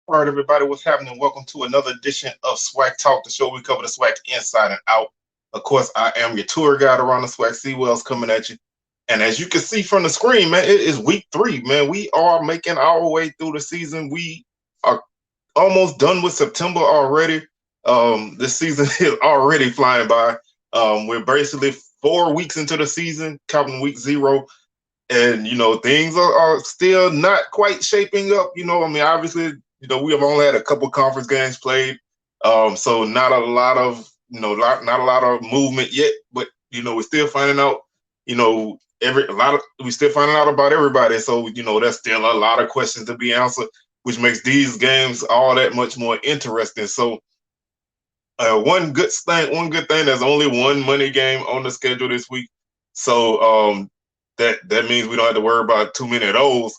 All right, everybody, what's happening? Welcome to another edition of SWAC Talk, the show we cover the SWAC inside and out. Of course, I am your tour guide around the SWAC. Sewell's coming at you. And as you can see from the screen, man, it is week 3, man. We are making our way through the season. We are almost done with September already. This season is already flying by. We're basically 4 weeks into the season, counting week 0. And, things are still not quite shaping up. Obviously, we have only had a couple conference games played, so not a lot of not a lot of movement yet. But we're still finding out. We still finding out about everybody. So there's still a lot of questions to be answered, which makes these games all that much more interesting. So one good thing. There's only one money game on the schedule this week, so that means we don't have to worry about too many of those.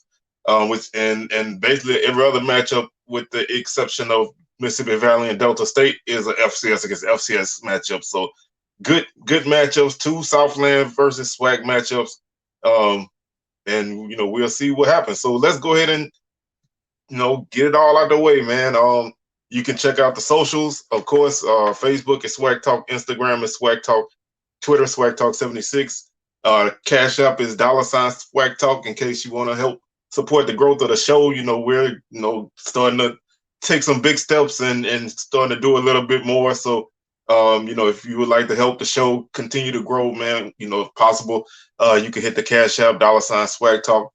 Which and basically every other matchup, with the exception of Mississippi Valley and Delta State, is a FCS against FCS matchup. So good matchups. 2 Southland versus SWAC matchups, and we'll see what happens. So let's go ahead and get it all out the way, man. You can check out the socials, of course. Facebook is SWAC Talk, Instagram is SWAC Talk, Twitter SWAC Talk 76. Cash App is $SWAC Talk in case you want to help support the growth of the show. We're starting to take some big steps and starting to do a little bit more. So if you would like to help the show continue to grow, man, if possible, you can hit the Cash App $SWAC Talk.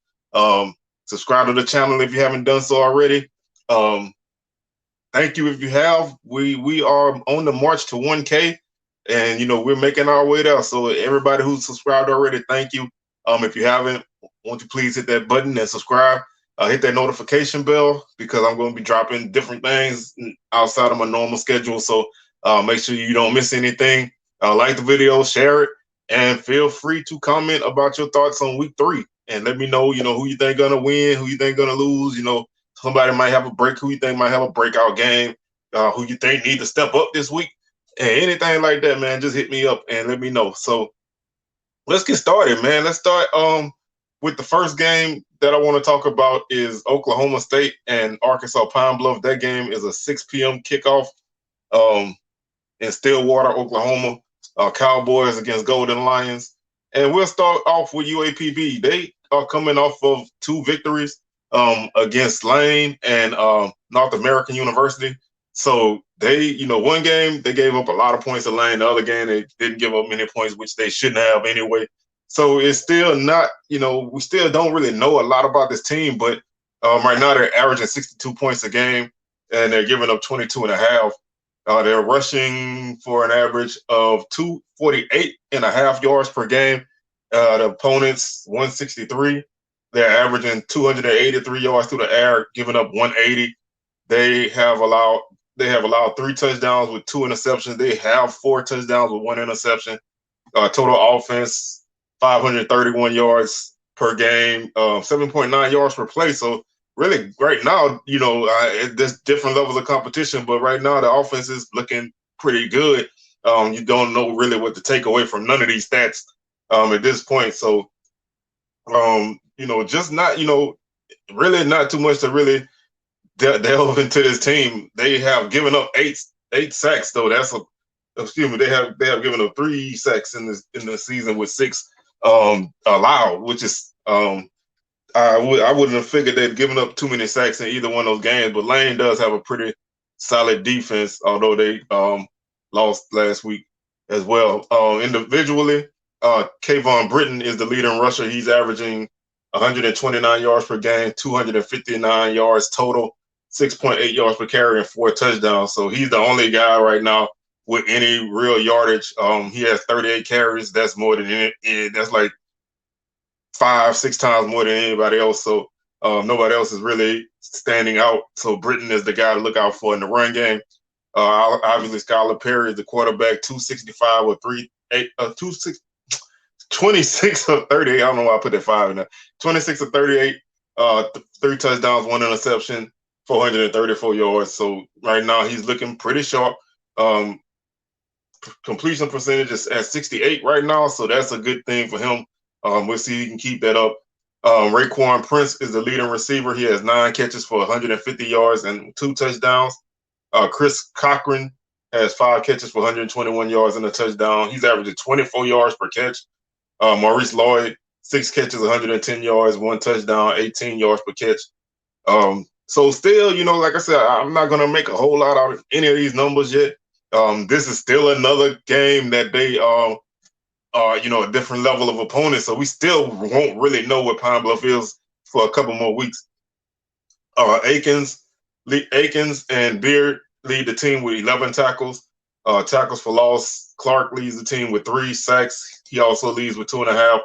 Subscribe to the channel if you haven't done so already. Thank you if you have. We are on the march to 1K, and we're making our way there. So everybody who's subscribed already, thank you. If you haven't, won't you please hit that button and subscribe? Hit that notification bell, because I'm going to be dropping different things outside of my normal schedule. So make sure you don't miss anything. Like the video, share it, and feel free to comment about your thoughts on week 3. And let me know, who you think gonna win, who you think gonna lose. Somebody might have a break, who you think might have a breakout game, who you think need to step up this week, and anything like that, man. Just hit me up and let me know. So let's get started, man. Let's start with the first game that I want to talk about is Oklahoma State and Arkansas Pine Bluff. That game is a 6 p.m. kickoff in Stillwater, Oklahoma. Cowboys against Golden Lions. And we'll start off with UAPB. They are coming off of 2 victories against Lane and North American University. So they, one game they gave up a lot of points to Lane. The other game they didn't give up many points, which they shouldn't have anyway. So it's still not, we still don't really know a lot about this team. But right now they're averaging 62 points a game, and they're giving up 22 and a half. They're rushing for an average of 248.5 yards per game. The opponents 163. They're averaging 283 yards through the air, giving up 180. They have allowed 3 touchdowns with 2 interceptions. They have 4 touchdowns with 1 interception. Total offense 531 yards per game, 7.9 yards per play. So really, right now, there's different levels of competition, but right now the offense is looking pretty good. You don't know really what to take away from none of these stats at this point. So, just not, really not too much to really delve into this team. They have given up eight sacks, though. They have given up 3 sacks in the season, with 6 allowed, which is I wouldn't have figured they'd given up too many sacks in either one of those games. But Lane does have a pretty solid defense, although they lost last week as well. Individually, Kayvon Britton is the leading rusher. He's averaging 129 yards per game, 259 yards total, 6.8 yards per carry, and 4 touchdowns. So he's the only guy right now with any real yardage. He has 38 carries. That's more than any. That's like 5-6 times more than anybody else. So nobody else is really standing out. So Britton is the guy to look out for in the run game. Obviously, Skylar Perry is the quarterback, 265 with 26 of 38. I don't know why I put that 5 in there. 26 of 38, 3 touchdowns, 1 interception, 434 yards. So right now he's looking pretty sharp. Completion percentage is at 68 right now, so that's a good thing for him. We'll see if he can keep that up. Raekwon Prince is the leading receiver. He has 9 catches for 150 yards and 2 touchdowns. Chris Cochran has 5 catches for 121 yards and a touchdown. He's averaging 24 yards per catch. Maurice Lloyd, 6 catches, 110 yards, 1 touchdown, 18 yards per catch. So still, like I said, I'm not going to make a whole lot out of any of these numbers yet. This is still another game that they are, a different level of opponent. So we still won't really know what Pine Bluff is for a couple more weeks. Akins and Beard lead the team with 11 tackles. Tackles for loss, Clark leads the team with 3 sacks. He also leads with 2.5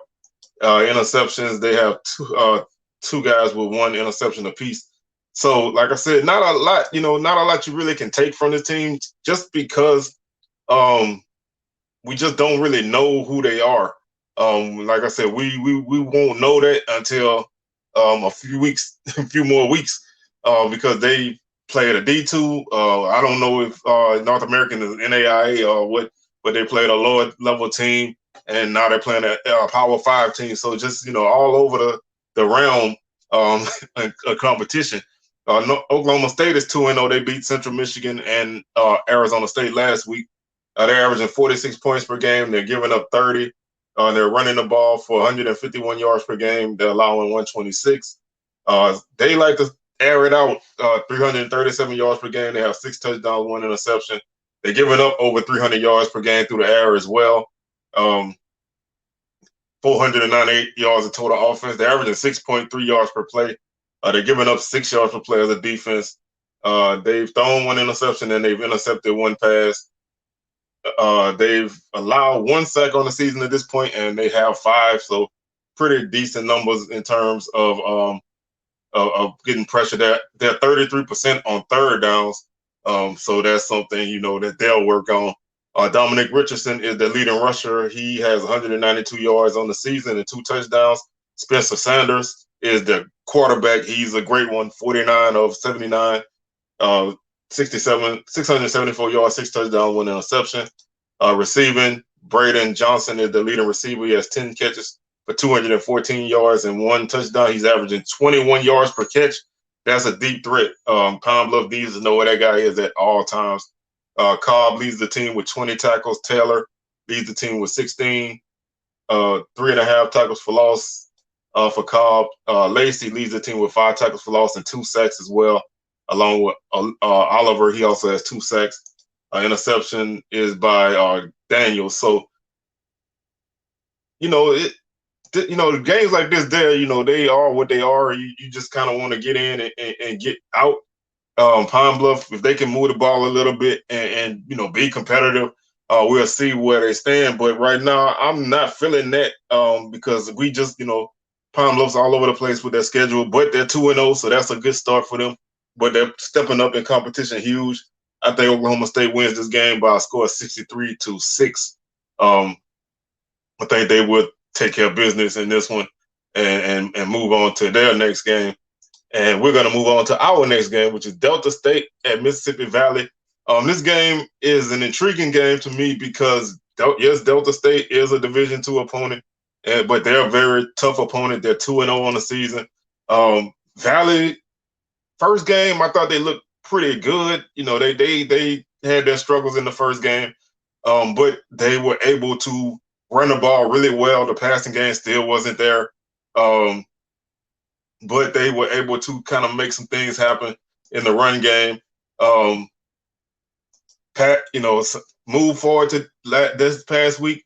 interceptions. They have two guys with 1 interception apiece. So, like I said, not a lot you really can take from this team, just because we just don't really know who they are. Like I said, we won't know that until a few more weeks, because they played a D2. I don't know if North American is NAIA or what, but they played a lower level team, and now they're playing a Power 5 team. So just all over the realm a competition. Oklahoma State is 2-0. They beat Central Michigan and Arizona State last week. They're averaging 46 points per game. They're giving up 30. They're running the ball for 151 yards per game. They're allowing 126. They like to air it out, 337 yards per game. They have 6 touchdowns, 1 interception. They're giving up over 300 yards per game through the air as well. 498 yards of total offense. They're averaging 6.3 yards per play. They're giving up 6 yards per play as a defense. They've thrown 1 interception and they've intercepted 1 pass. They've allowed 1 sack on the season at this point, and they have 5. So pretty decent numbers in terms of getting pressure. They're 33% on third downs. So that's something that they'll work on. Dominic Richardson is the leading rusher. He has 192 yards on the season and 2 touchdowns. Spencer Sanders is the quarterback. He's a great one, 49 of 79, 674 yards, 6 touchdowns, 1 interception. Receiving, Braden Johnson is the leading receiver. He has 10 catches for 214 yards and 1 touchdown. He's averaging 21 yards per catch. That's a deep threat. Pine Bluff needs to know where that guy is at all times. Cobb leads the team with 20 tackles. Taylor leads the team with 16, 3.5 tackles for loss for Cobb. Lacey leads the team with 5 tackles for loss and 2 sacks as well, along with Oliver. He also has 2 sacks. Interception is by Daniel. So, the games like this, they are what they are. You just kind of want to get in and get out. Pine Bluff, if they can move the ball a little bit and be competitive, we'll see where they stand. But right now, I'm not feeling that because we just, Pine Bluff's all over the place with their schedule, but they're 2-0, so that's a good start for them. But they're stepping up in competition huge. I think Oklahoma State wins this game by a score of 63-6. I think they would take care of business in this one and move on to their next game. And we're going to move on to our next game, which is Delta State at Mississippi Valley. This game is an intriguing game to me because, yes, Delta State is a Division II opponent, but they're a very tough opponent. They're 2-0 on the season. Valley, first game, I thought they looked pretty good. They had their struggles in the first game, but they were able to run the ball really well. The passing game still wasn't there. But they were able to kind of make some things happen in the run game. Move forward to this past week.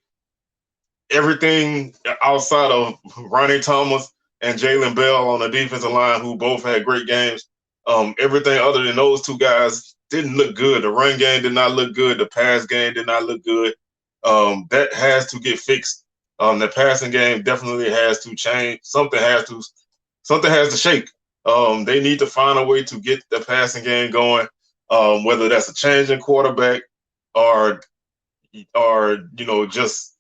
Everything outside of Ronnie Thomas and Jalen Bell on the defensive line, who both had great games, everything other than those 2 guys didn't look good. The run game did not look good. The pass game did not look good. That has to get fixed. The passing game definitely has to change. Something has to shake. They need to find a way to get the passing game going, whether that's a change in quarterback or just,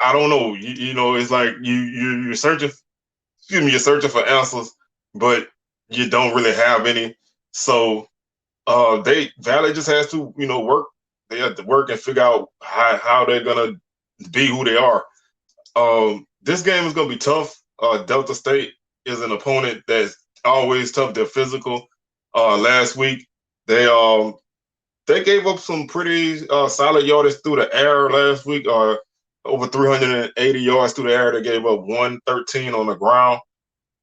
I don't know. It's like you're searching for answers, but you don't really have any. So Valley just has to work. They have to work and figure out how they're gonna be who they are. This game is gonna be tough. Delta State is an opponent that's always tough. They're physical. Last week, they gave up some pretty solid yardage through the air last week. Over 380 yards through the air. They gave up 113 on the ground.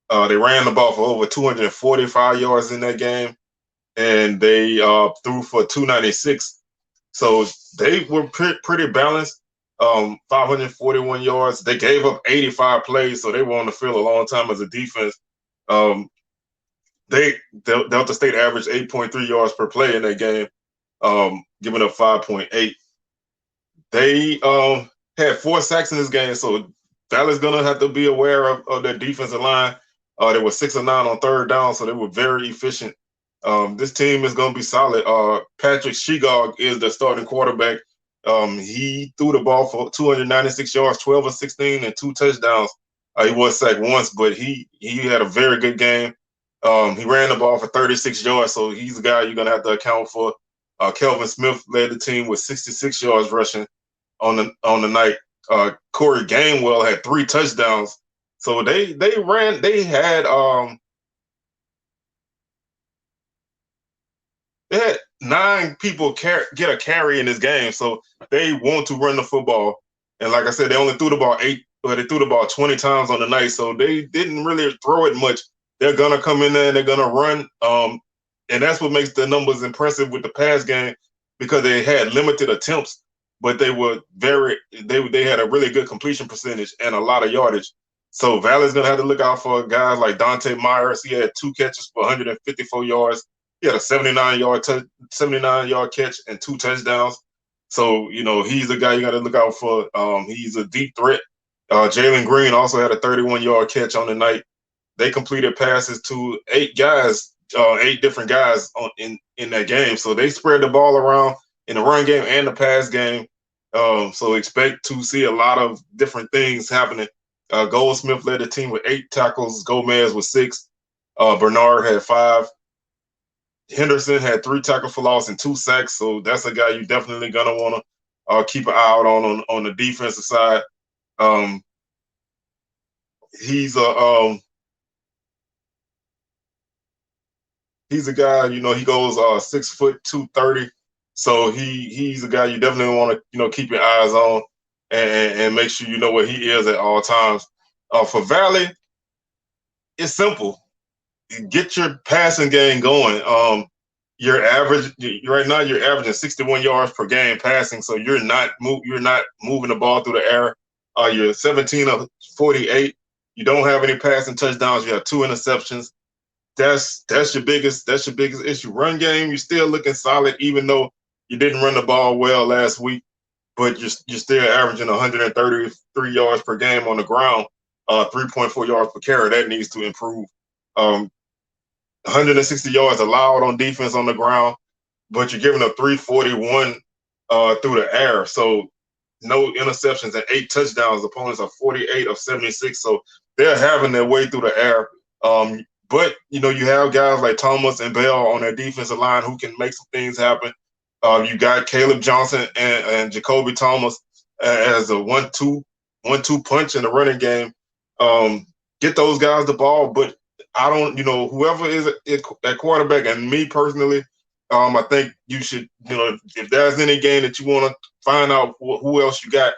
They ran the ball for over 245 yards in that game, and they threw for 296. So they were pretty balanced. 541 yards. They gave up 85 plays, so they were on the field a long time as a defense. Delta State averaged 8.3 yards per play in that game, giving up 5.8. They had 4 sacks in this game, so Valley's gonna have to be aware of their defensive line. They were 6 of 9 on third down, so they were very efficient. This team is gonna be solid. Patrick Shegog is the starting quarterback. He threw the ball for 296 yards, 12 of 16, and 2 touchdowns. He was sacked once, but he had a very good game. He ran the ball for 36 yards, so he's the guy you're gonna have to account for. Kelvin Smith led the team with 66 yards rushing on the night. Corey Gainwell had 3 touchdowns. So they had 9 people get a carry in this game, so they want to run the football. And like I said, they only threw the ball 20 times on the night, so they didn't really throw it much. They're gonna come in there and they're gonna run, and that's what makes the numbers impressive with the pass game, because they had limited attempts, but they had a really good completion percentage and a lot of yardage. So Valley's gonna have to look out for guys like Dante Myers. He had 2 catches for 154 yards. He had a 79-yard catch and 2 touchdowns. So, he's a guy you got to look out for. He's a deep threat. Jalen Green also had a 31-yard catch on the night. They completed passes to 8 different guys in that game. So they spread the ball around in the run game and the pass game. So expect to see a lot of different things happening. Goldsmith led the team with 8 tackles. Gomez with 6. Bernard had 5. Henderson had 3 tackles for loss and 2 sacks. So that's a guy you definitely gonna want to keep an eye out on the defensive side. He's a guy, he goes 6 foot 230. So he's a guy you definitely want to keep your eyes on and make sure you know where he is at all times. For Valley, it's simple. Get your passing game going. Right now you're averaging 61 yards per game passing, so you're not moving the ball through the air. You're 17 of 48. You don't have any passing touchdowns. You have 2 interceptions. That's your biggest issue. Run game, you're still looking solid, even though you didn't run the ball well last week, but you're still averaging 133 yards per game on the ground, 3.4 yards per carry. That needs to improve. 160 yards allowed on defense on the ground, but you're giving up 341 through the air. So no interceptions and 8 touchdowns. Opponents are 48 of 76. So they're having their way through the air. But, you have guys like Thomas and Bell on their defensive line who can make some things happen. You got Caleb Johnson and Jacoby Thomas as a 1-2 punch in the running game. Get those guys the ball, but I don't, whoever is at quarterback, and me personally, I think you should, if there's any game that you want to find out who else you got,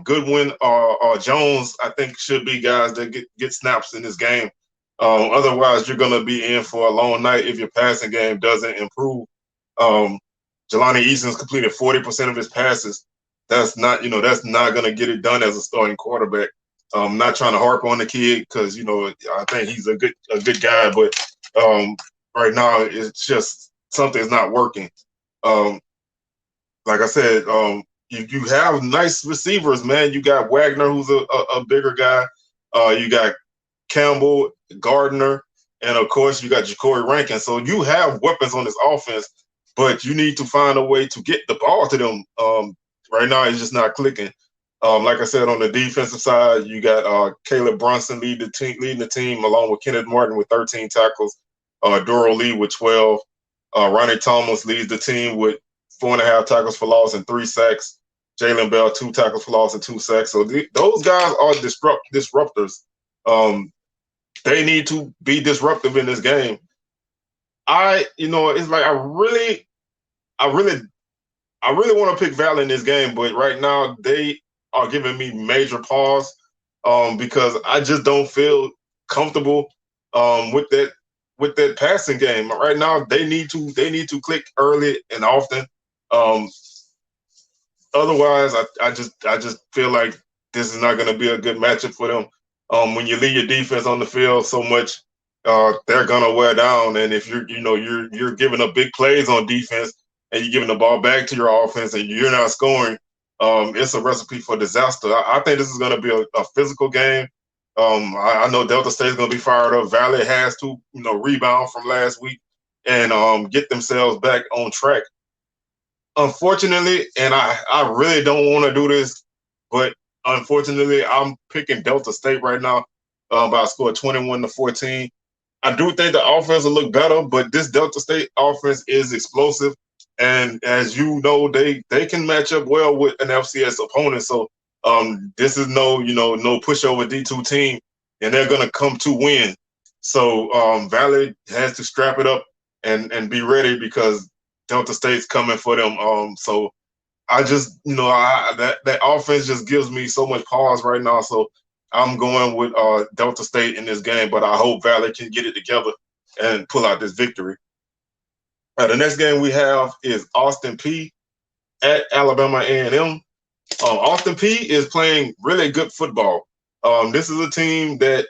Goodwin or Jones, I think should be guys that get snaps in this game. Otherwise, you're going to be in for a long night if your passing game doesn't improve. Jelani Easton's completed 40% of his passes. That's not going to get it done as a starting quarterback. I'm not trying to harp on the kid because, I think he's a good guy, but right now it's just something's not working. Like I said, you have nice receivers, man. You got Wagner, who's a bigger guy. You got Campbell, Gardner, and of course you got Ja'Cory Rankin. So you have weapons on this offense, but you need to find a way to get the ball to them. Right now it's just not clicking. Like I said, on the defensive side, you got Caleb Brunson leading the team along with Kenneth Martin with 13 tackles, Duro Lee with 12. Ronnie Thomas leads the team with 4.5 tackles for loss and 3 sacks. Jalen Bell, 2 tackles for loss and 2 sacks. So those guys are disruptors. They need to be disruptive in this game. It's like I really, I really want to pick Valley in this game, but right now they are giving me major pause because I just don't feel comfortable with that passing game. Right now they need to click early and often. Um, Otherwise, I just feel like this is not going to be a good matchup for them. When you leave your defense on the field so much, they're gonna wear down. And if you're giving up big plays on defense and you're giving the ball back to your offense and you're not scoring, it's a recipe for disaster. I think this is going to be a physical game. I know Delta State is going to be fired up. Valley has to rebound from last week and get themselves back on track. Unfortunately, and I really don't want to do this, but unfortunately, I'm picking Delta State right now by a score of 21-14. I do think the offense will look better, but this Delta State offense is explosive, and as you know, they can match up well with an FCS opponent. So this is no pushover D2 team, and they're gonna come to win. So Valley has to strap it up and be ready because Delta State's coming for them. So I just that offense just gives me so much pause right now. So I'm going with Delta State in this game, but I hope Valley can get it together and pull out this victory. The next game we have is Austin Peay at Alabama A&M. Austin Peay is playing really good football. This is a team that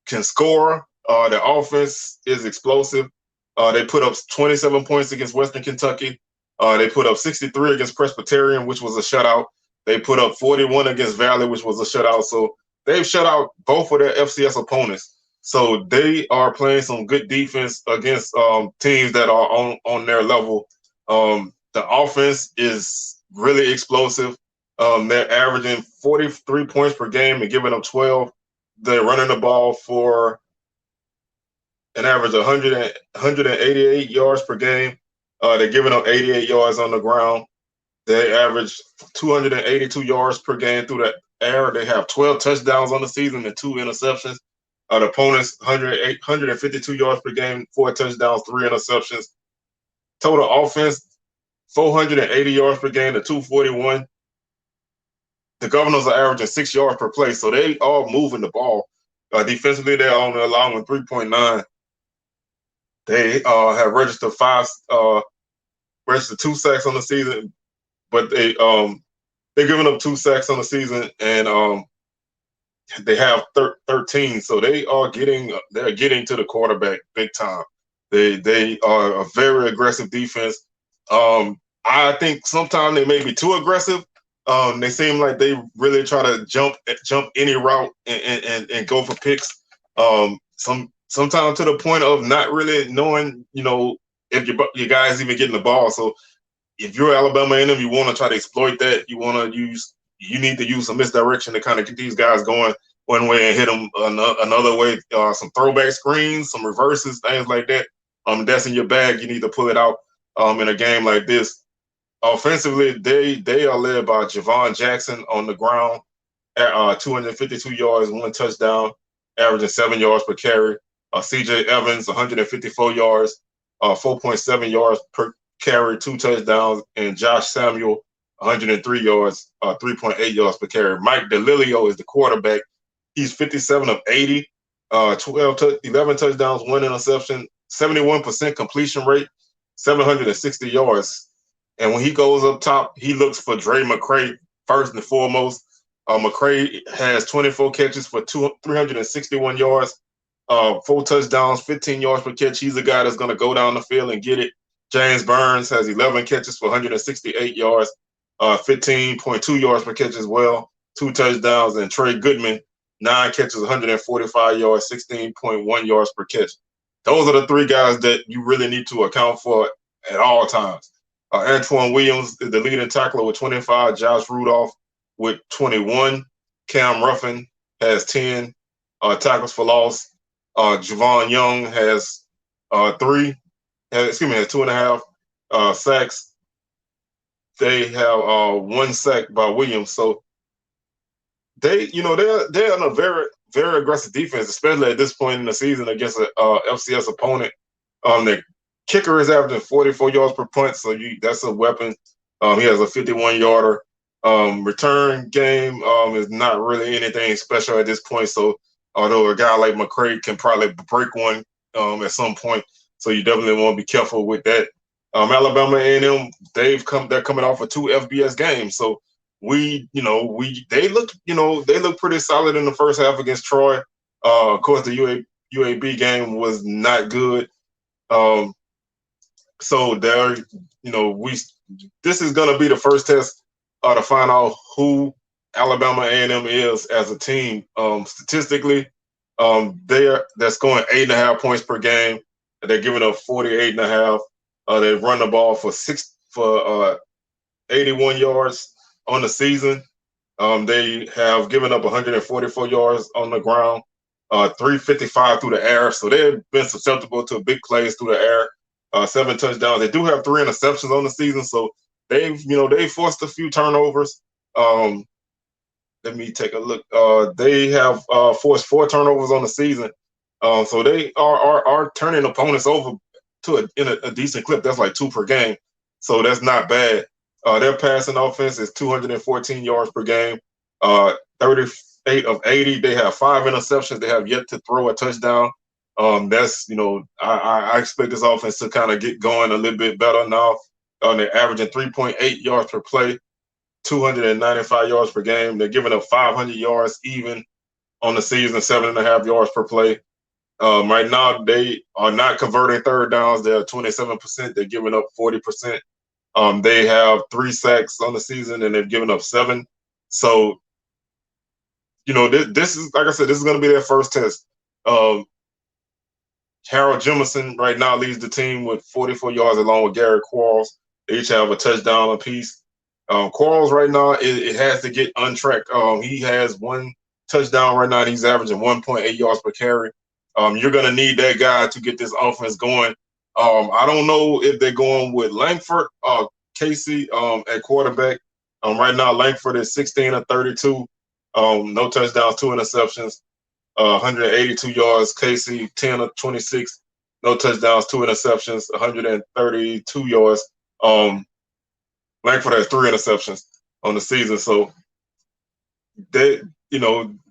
can score. Their offense is explosive. They put up 27 points against Western Kentucky. They put up 63 against Presbyterian, which was a shutout. They put up 41 against Valley, which was a shutout. So they've shut out both of their FCS opponents. So they are playing some good defense against teams that are on their level. The offense is really explosive. They're averaging 43 points per game and giving up 12. They're running the ball for an average of 188 yards per game. They're giving up 88 yards on the ground. They average 282 yards per game through the air. They have 12 touchdowns on the season and 2 interceptions. The opponents, 152 yards per game, 4 touchdowns, 3 interceptions. Total offense, 480 yards per game to 241. The Governors are averaging 6 yards per play, so they are moving the ball. Defensively, they're only allowing 3.9. They have registered 2 sacks on the season, but they're giving up 2 sacks on the season, and they have 13. So they're getting to the quarterback big time. They are a very aggressive defense. I think sometimes they may be too aggressive. They seem like they really try to jump any route and go for picks. Sometimes to the point of not really knowing, if your guys even getting the ball. So if you're Alabama A&M, you want to try to exploit that. You need to use some misdirection to kind of get these guys going one way and hit them another way. Some throwback screens, some reverses, things like that. That's in your bag. You need to pull it out in a game like this. Offensively, they are led by Javon Jackson on the ground at 252 yards, 1 touchdown, averaging 7 yards per carry. CJ Evans, 154 yards, 4.7 yards per carry, 2 touchdowns, and Josh Samuel, 103 yards, 3.8 yards per carry. Mike DeLilio is the quarterback. He's 57 of 80, 11 touchdowns, 1 interception, 71% completion rate, 760 yards. And when he goes up top, he looks for Dre McCray first and foremost. McCray has 24 catches for 361 yards, 4 touchdowns, 15 yards per catch. He's a guy that's going to go down the field and get it. James Burns has 11 catches for 168 yards, 15.2 yards per catch as well, 2 touchdowns. And Trey Goodman, 9 catches, 145 yards, 16.1 yards per catch. Those are the 3 guys that you really need to account for at all times. Antoine Williams is the leading tackler with 25. Josh Rudolph with 21. Cam Ruffin has 10 tackles for loss. Javon Young has 2.5 sacks. They have 1 sack by Williams. So they're in a very, very aggressive defense, especially at this point in the season against a FCS opponent. The kicker is averaging 44 yards per punt, so that's a weapon. He has a 51-yarder. Return game is not really anything special at this point. So although a guy like McCray can probably break one at some point, so you definitely want to be careful with that. Alabama A&M, they're coming off of 2 FBS games, so they look pretty solid in the first half against Troy. Of course, the UAB game was not good. So there, this is going to be the first test to find out who Alabama A&M is as a team. Statistically, they're scoring 8.5 points per game. They're giving up 48.5. They run the ball for 81 yards on the season. They have given up 144 yards on the ground, 355 through the air. So they've been susceptible to big plays through the air. 7 touchdowns. They do have 3 interceptions on the season, so they've forced a few turnovers. Let me take a look. They have forced 4 turnovers on the season, so they are turning opponents over in a decent clip. That's like 2 per game, so that's not bad. Their passing offense is 214 yards per game, 38 of 80. They have 5 interceptions. They have yet to throw a touchdown. That's I expect this offense to kind of get going a little bit better now. They're averaging 3.8 yards per play, 295 yards per game. They're giving up 500 yards even on the season, 7.5 yards per play. Right now, they are not converting third downs. They're 27%. They're giving up 40%. They have 3 sacks on the season, and they've given up 7. So, this is, like I said, this is going to be their first test. Harold Jemison right now leads the team with 44 yards along with Gary Quarles. They each have a touchdown apiece. Quarles right now, it has to get untracked. He has 1 touchdown right now. He's averaging 1.8 yards per carry. You're going to need that guy to get this offense going. I don't know if they're going with Langford or Casey at quarterback. Right now, Langford is 16 of 32. No touchdowns, 2 interceptions. 182 yards. Casey, 10 of 26. No touchdowns, 2 interceptions, 132 yards. Langford has 3 interceptions on the season. So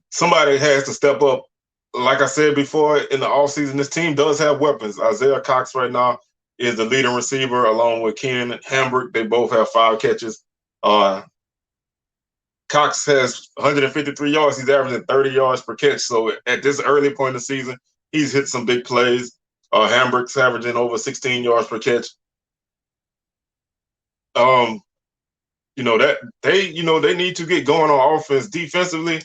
somebody has to step up. Like I said before, in the offseason, this team does have weapons. Isaiah Cox right now is the leading receiver along with Keenan Hambrick. They both have 5 catches. Cox has 153 yards. He's averaging 30 yards per catch. So at this early point in the season, he's hit some big plays. Hambrick's averaging over 16 yards per catch. That they need to get going on offense. Defensively,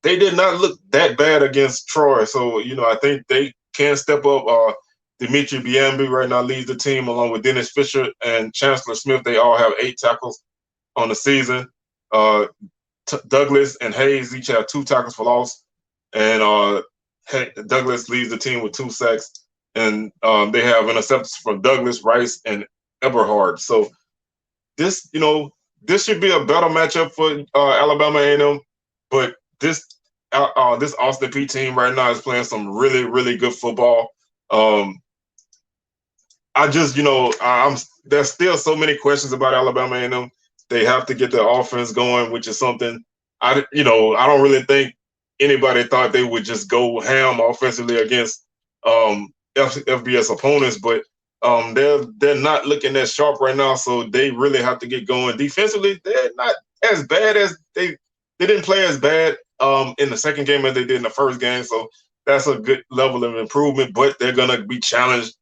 they did not look that bad against Troy. So, I think they can step up. Dimitri Biambi right now leads the team along with Dennis Fisher and Chancellor Smith. They all have 8 tackles on the season. Douglas and Hayes each have 2 tackles for loss. And Douglas leads the team with 2 sacks. And they have interceptions from Douglas, Rice, and Eberhard. So this should be a better matchup for Alabama A&M. But this Austin Peay team right now is playing some really, really good football. There's still so many questions about Alabama A&M. They have to get their offense going, which is something I don't really think anybody thought they would just go ham offensively against FBS opponents, but they're not looking that sharp right now, so they really have to get going. Defensively, they're not as bad as they didn't play as bad in the second game as they did in the first game, so that's a good level of improvement, but they're going to be challenged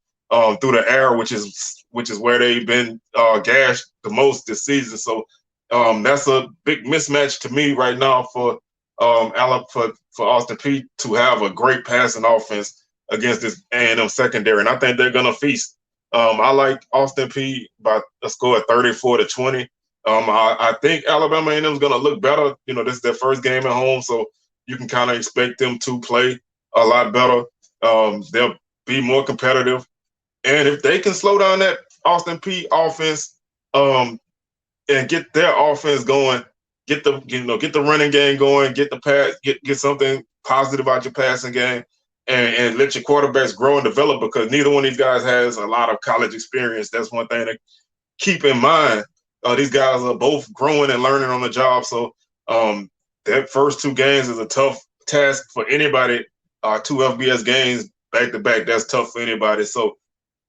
through the air, which is where they've been gashed the most this season. So that's a big mismatch to me right now for Austin Peay to have a great passing offense against this A&M secondary, and I think they're going to feast. I like Austin Peay by a score of 34-20. I think Alabama A&M is going to look better. This is their first game at home, so you can kind of expect them to play a lot better. They'll be more competitive. And if they can slow down that Austin Peay offense and get their offense going, get the running game going, get the pass, get something positive out your passing game, and let your quarterbacks grow and develop, because neither one of these guys has a lot of college experience. That's one thing to keep in mind. These guys are both growing and learning on the job. So that first two games is a tough task for anybody. Two FBS games back to back, that's tough for anybody. So,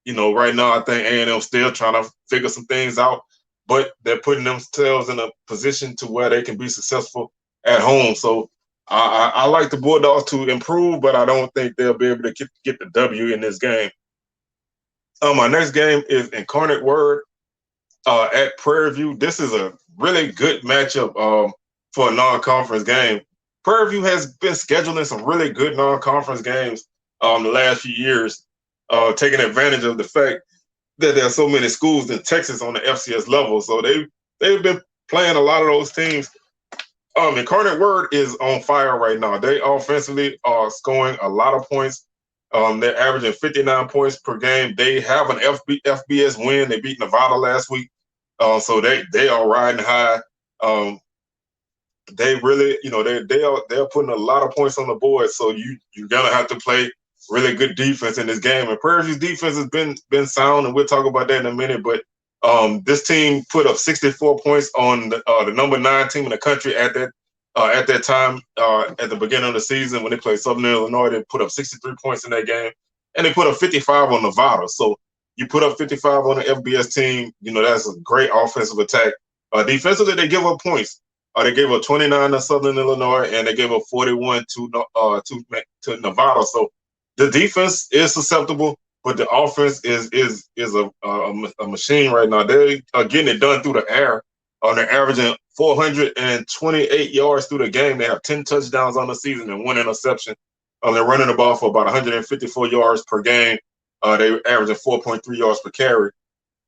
right now I think A&M still trying to figure some things out, but they're putting themselves in a position to where they can be successful at home. So I like the Bulldogs to improve, but I don't think they'll be able to get the W in this game. My next game is Incarnate Word at Prairie View. This is a really good matchup for a non-conference game. Prairie View has been scheduling some really good non-conference games the last few years, taking advantage of the fact that there are so many schools in Texas on the FCS level. So they've been playing a lot of those teams. Incarnate Word is on fire right now. They offensively are scoring a lot of points. They're averaging 59 points per game. They have an FBS win. They beat Nevada last week. So they are riding high. They really, they're putting a lot of points on the board. So you're gonna have to play really good defense in this game. And Prairie View's defense has been sound, and we'll talk about that in a minute. But this team put up 64 points on the number 9 team in the country at that time at the beginning of the season when they played Southern Illinois. They put up 63 points in that game, and they put up 55 on Nevada. So you put up 55 on the FBS team, that's a great offensive attack. Defensively, they give up points. They gave up 29 to Southern Illinois, and they gave up 41 to Nevada. So the defense is susceptible, but the offense is a machine right now. They are getting it done through the air. They're averaging 428 yards through the game. They have 10 touchdowns on the season and 1 interception. They're running the ball for about 154 yards per game. They're averaging 4.3 yards per carry.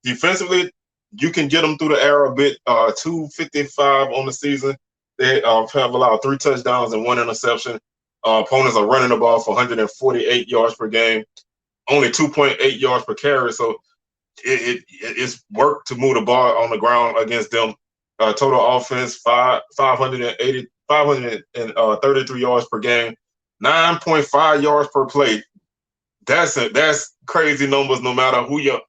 Defensively, you can get them through the air a bit. 255 on the season. They have allowed 3 touchdowns and 1 interception. Opponents are running the ball for 148 yards per game, only 2.8 yards per carry. So it's work to move the ball on the ground against them. Total offense 533 yards per game, 9.5 yards per play. That's crazy numbers no matter who your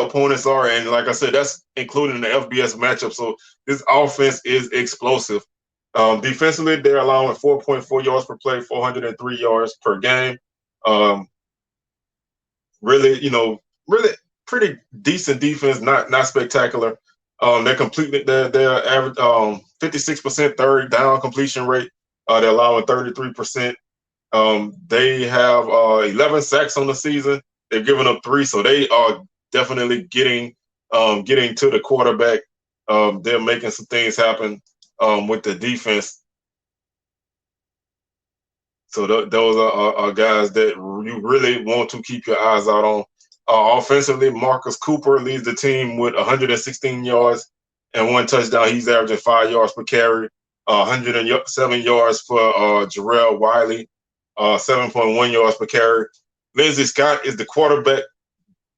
opponents are. And like I said, that's including the FBS matchup. So this offense is explosive. Defensively, they're allowing 4.4 yards per play, 403 yards per game. Really pretty decent defense, not spectacular. They're average 56% third down completion rate. They're allowing 33%. They have 11 sacks on the season. They've given up 3, so they are definitely getting to the quarterback. They're making some things happen with the defense. So those are guys that you really want to keep your eyes out on. Offensively, Marcus Cooper leads the team with 116 yards and 1 touchdown. He's averaging 5 yards per carry. 107 yards for Jarrell Wiley, 7.1 yards per carry. Lindsey Scott is the quarterback.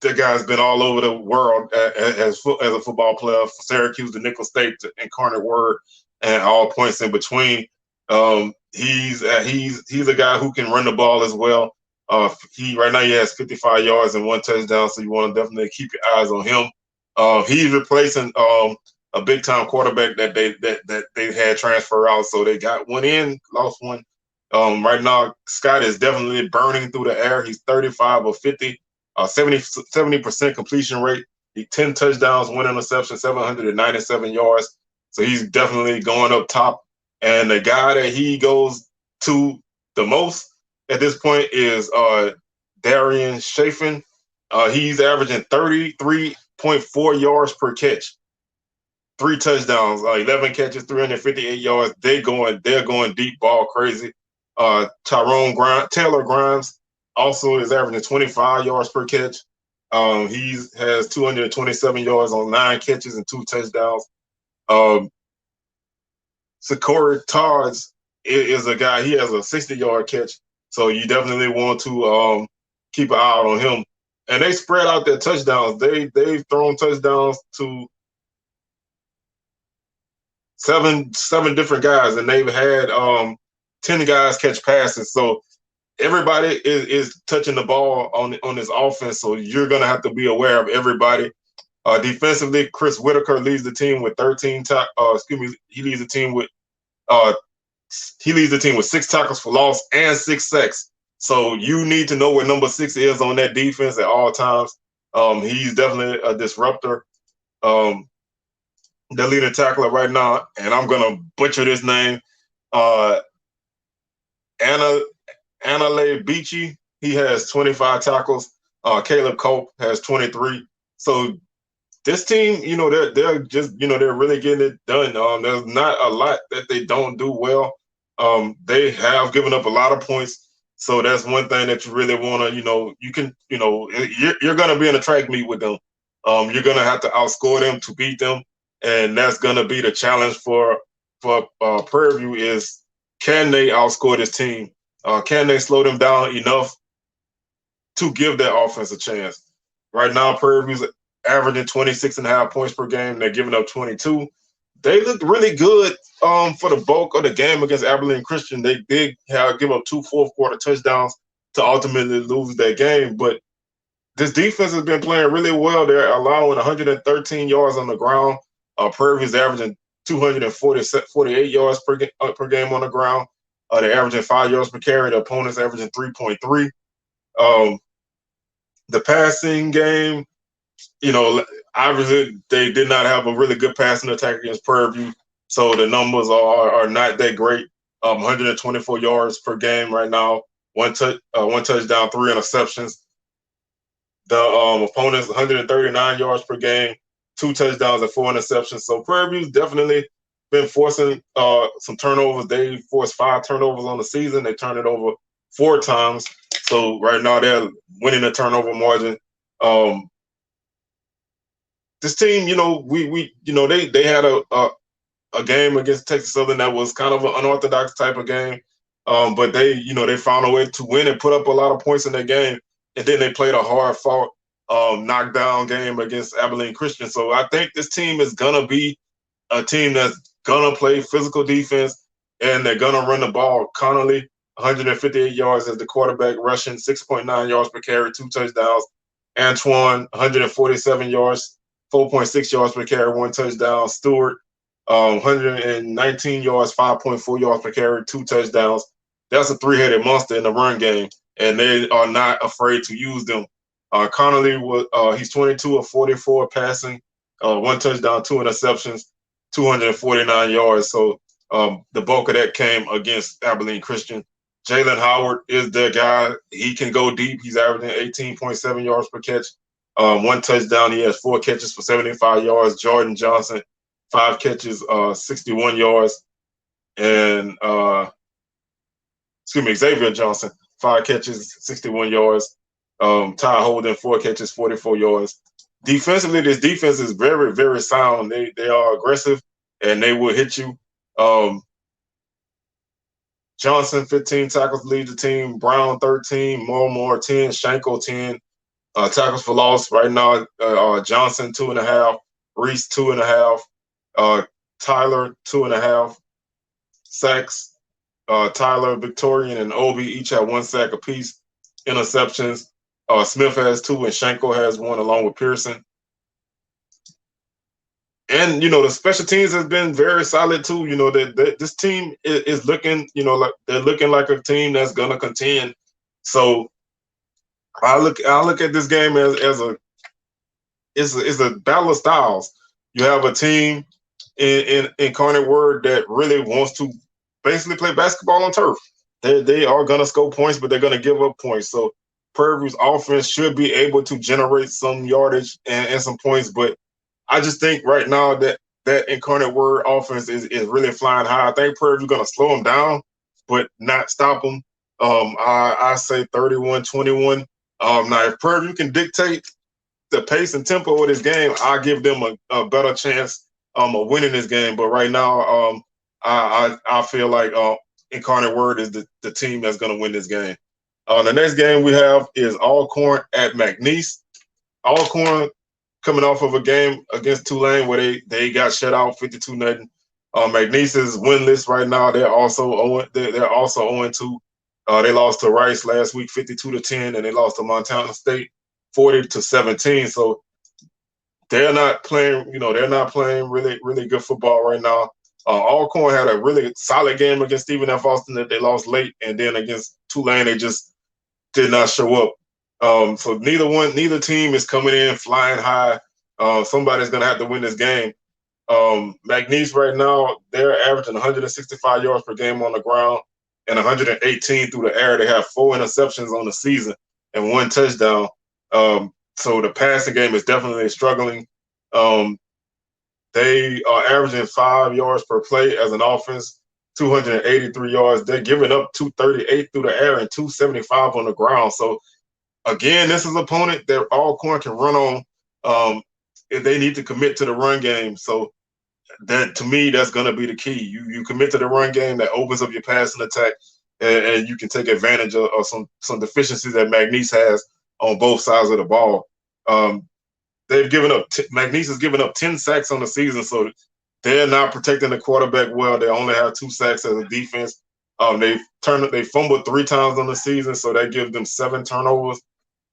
That guy's been all over the world as a football player, from Syracuse to Nicholls State to Incarnate Word and all points in between. He's a guy who can run the ball as well. Right now he has 55 yards and 1 touchdown, so you want to definitely keep your eyes on him. He's replacing a big time quarterback that they had transfer out, so they got 1 in, lost 1. Right now Scott is definitely burning through the air. He's 35 of 50. 70% completion rate. 10 touchdowns, 1 interception, 797 yards. So he's definitely going up top. And the guy that he goes to the most at this point is Darion Schaefen. He's averaging 33.4 yards per catch. 3 touchdowns, 11 catches, 358 yards. They're going deep ball crazy. Taylor Grimes also is averaging 25 yards per catch. He has 227 yards on 9 catches and 2 touchdowns. Sakori Todd's is a guy, he has a 60-yard catch. So you definitely want to keep an eye on him. And they spread out their touchdowns. They've thrown touchdowns to seven different guys, and they've had 10 guys catch passes. So everybody is touching the ball on this offense. So you're gonna have to be aware of everybody. Defensively, Chris Whitaker leads the team with 13. He leads the team with 6 tackles for loss and 6 sacks. So you need to know where number 6 is on that defense at all times. He's definitely a disruptor. The leading tackler right now, and I'm gonna butcher this name, Anale Beachy. He has 25 tackles. Caleb Cope has 23. So this team, they're just, they're really getting it done. There's not a lot that they don't do well. They have given up a lot of points. So that's one thing that you really want to, you're going to be in a track meet with them. You're going to have to outscore them to beat them. And that's going to be the challenge for Prairie View is, can they outscore this team? Can they slow them down enough to give that offense a chance? Right now, Prairie View's averaging 26.5 points per game. They're giving up 22. They looked really good for the bulk of the game against Abilene Christian. They did give up 2 fourth-quarter touchdowns to ultimately lose that game. But this defense has been playing really well. They're allowing 113 yards on the ground. Prairie View's averaging 248 yards per game on the ground. They're averaging 5 yards per carry. The opponent's averaging 3.3. The passing game, obviously they did not have a really good passing attack against Prairie View, so the numbers are not that great. 124 yards per game right now, one touchdown, 3 interceptions. The opponents 139 yards per game, 2 touchdowns and 4 interceptions. So Prairie View's definitely been forcing some turnovers. They forced 5 turnovers on the season. They turned it over 4 times. So right now they're winning the turnover margin. This team, they had a game against Texas Southern that was kind of an unorthodox type of game, but they found a way to win and put up a lot of points in that game, and then they played a hard-fought knockdown game against Abilene Christian. So I think this team is gonna be a team that's gonna play physical defense, and they're gonna run the ball. Connolly, 158 yards as the quarterback, rushing 6.9 yards per carry, 2 touchdowns. Antoine, 147 yards. 4.6 yards per carry, 1 touchdown. Stewart, 119 yards, 5.4 yards per carry, 2 touchdowns. That's a 3-headed monster in the run game, and they are not afraid to use them. Connolly, he's 22 of 44 passing, 1 touchdown, 2 interceptions, 249 yards. So the bulk of that came against Abilene Christian. Jalen Howard is their guy. He can go deep. He's averaging 18.7 yards per catch. 1 touchdown. He has 4 catches for 75 yards. Jordan Johnson, 5 catches, 61 yards. And Xavier Johnson, 5 catches, 61 yards. Ty Holden, 4 catches, 44 yards. Defensively, this defense is very, very sound. They are aggressive, and they will hit you. Johnson, 15 tackles, leads the team. Brown, 13. Moore, 10. Shanko, 10. Tackles for loss right now, Johnson 2.5, Reese 2.5, Tyler 2.5 sacks. Tyler, Victorian, and Obi each have 1 sack apiece. Interceptions. Smith has 2, and Shanko has 1, along with Pearson. And the special teams has been very solid too. That this team is looking, like they're looking like a team that's gonna contend. So I look at this game as a battle of styles. You have a team in Incarnate Word that really wants to basically play basketball on turf. They are gonna score points, but they're gonna give up points. So Prairie View's offense should be able to generate some yardage and some points. But I just think right now that Incarnate Word offense is really flying high. I think Prairie View's gonna slow them down, but not stop them. I say 31-21. Now, if Prairie View can dictate the pace and tempo of this game, I give them a better chance of winning this game. But right now, I feel like Incarnate Word is the team that's going to win this game. The next game we have is Alcorn at Mcneese. Alcorn coming off of a game against Tulane where they got shut out 52-0. Mcneese is winless right now. They're also 0-2. They lost to Rice last week, 52-10, and they lost to Montana State, 40-17. So they're not playing. They're not playing really good football right now. Alcorn had a really solid game against Stephen F. Austin that they lost late, and then against Tulane they just did not show up. So neither team is coming in flying high. Somebody's gonna have to win this game. Mcneese right now, they're averaging 165 yards per game on the ground and 118 through the air. They have 4 interceptions on the season and 1 touchdown. So the passing game is definitely struggling. They are averaging 5 yards per play as an offense, 283 yards. They're giving up 238 through the air and 275 on the ground. So again, this is an opponent that Alcorn can run on if they need to commit to the run game. So that, to me, that's going to be the key. You commit to the run game, that opens up your passing attack, and you can take advantage of some deficiencies that Mcneese has on both sides of the ball. Mcneese has given up 10 sacks on the season, so they're not protecting the quarterback well. They only have 2 sacks as a defense. They fumbled 3 times on the season, so that gives them 7 turnovers,